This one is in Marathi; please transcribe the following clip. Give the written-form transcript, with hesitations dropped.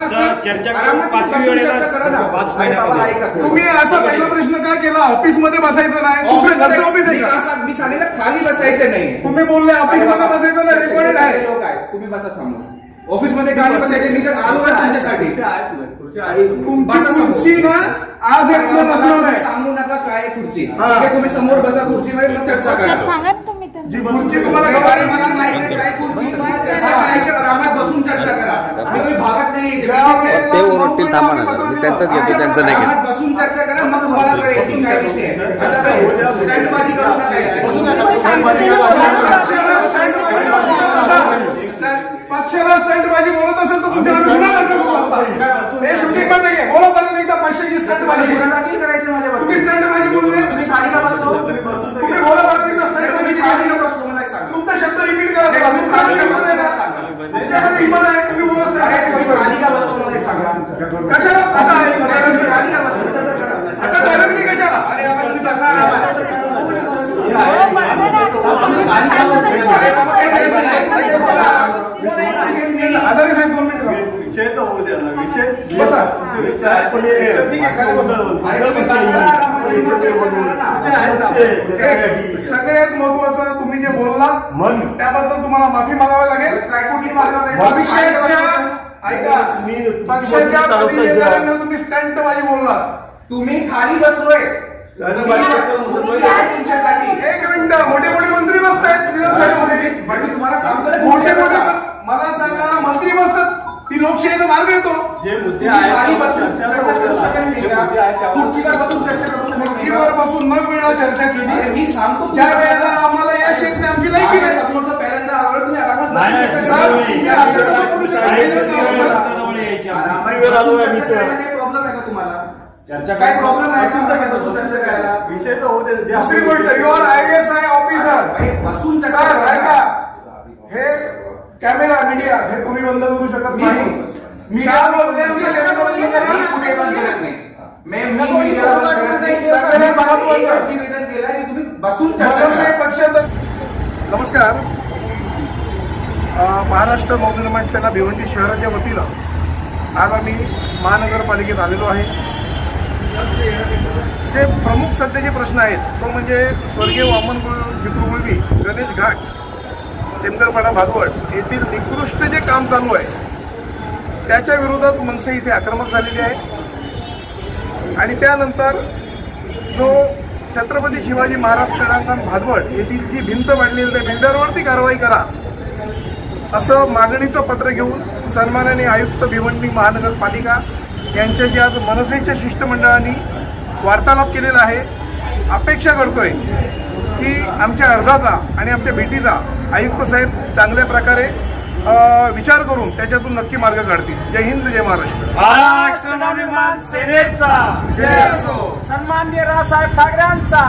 चर्चा तुम्ही असा पहिला प्रश्न का केला? ऑफिस मध्ये बसायचं नाही, ऑफिस आहे का? मी सांगितलं खाली बसायचं नाही. तुम्ही बोलले ऑफिस मध्ये बसायचं नाही, रेकॉर्डेड आहे. लोक आहे, तुम्ही बसा समोर. ऑफिस मध्ये खाली बसायचे. मी तर आलो आहे तुमच्यासाठी. खुर्ची ना आज सांगू नका काय खुर्ची. तुम्ही समोर बसा खुर्चीमध्ये, मग चर्चा करा. जी खुर्ची तुम्हाला मला माहिती आहे काय खुर्ची चर्चा करायची. आरामात बसून चर्चा करा. मी तुम्ही भागत नाही. ते ओरडतील, थांबा ना, त्यांचं घेतो, त्यांचं नाही घेत. बसून चर्चा करा, मग तुम्हाला कळेल काय विषय आहे. स्टँडबाजी करू नका. पक्षाला स्टंटबाजी बोलत असेल तर तुमच्या शूटिंग मध्ये घे. बोला परत एकदा पक्षाची स्टंटबाजी करायची माझ्यावर. तुम्ही स्टंटबाजी बोलले, तुम्ही खाली का बसलो? तुम्ही बोला परत एकदा स्टंटबाजी खाली का बसलो. मला सांगा तुमचा शब्द रिपीट करा. तुमच्याकडे हिंमत आहे, तुम्ही बोला खाली का बसलो. मला सांगा कशाला आता खाली का बसलो. आता डायरेक्टली कशाला? अरे आता तुम्ही बसणार विषय तर होऊ द्या ना. सगळ्यात महत्वाचं तुम्ही जे बोलला त्याबद्दल तुम्हाला माफी मागावी लागेल. ऐका, पक्षाच्या तुम्ही स्टंटबाजी बोलला. तुम्ही खाली बसलोय. एक मिनिट, मोठे मोठे मंत्री बसतायत विधानसभेमध्ये. तुम्हाला सांगतो मोठे मोठे मला सांगा मंत्री बसतात, ती लोकशाहीचा मार्ग येतो. जे मुद्दे खुर्चीवर बसून मग वेळा चर्चा केली. मी सांगतो ज्या वेळेला आम्हाला यश येत नाही आमची लायकी नाही. पहिल्यांदा आवड तुम्ही आरामात प्रॉब्लेम आहे का तुम्हाला? काय प्रॉब्लेम आहे का? विषय तर होते. दुसरी गोष्ट, यू आर IAS ऑफिसर बसून हे कॅमेरा मीडिया हे तुम्ही बंद करू शकत नाही. मी काय बोलतोय कुठे बंद करत नाही. तुम्ही बसून पक्षात. नमस्कार. महाराष्ट्र नवनिर्माण सेना भिवंडी शहराच्या वतीनं आज आम्ही महानगरपालिकेत आलेलो आहे. जे प्रमुख सध्याचे प्रश्न आहेत तो म्हणजे स्वर्गीय वामन जिक्रुगुळवी गणेश घाट टेमघरपाडा भादवड येथील निकृष्ट जे काम चालू आहे त्याच्या विरोधात मनसे इथे आक्रमक झालेली आहे. आणि त्यानंतर जो छत्रपती शिवाजी महाराज क्रीडांगण भादवड येथील जी भिंत वाढलेली त्या बिल्डरवरती कारवाई करा असं मागणीचं पत्र घेऊन सन्माननीय आयुक्त भिवंडी महानगरपालिका यांच्याशी आज मनसेच्या शिष्टमंडळाने वार्तालाप केलेला आहे. अपेक्षा करतोय की आमच्या अर्जाचा आणि आमच्या भेटीचा आयुक्त साहेब चांगल्या प्रकारे विचार करून त्याच्यातून नक्की मार्ग काढतील. जय हिंद, जय महाराष्ट्र. महाराष्ट्र नवनिर्माण सेनेचा जय असो. सन्माननीय रावसाहेब ठाकरेंचा.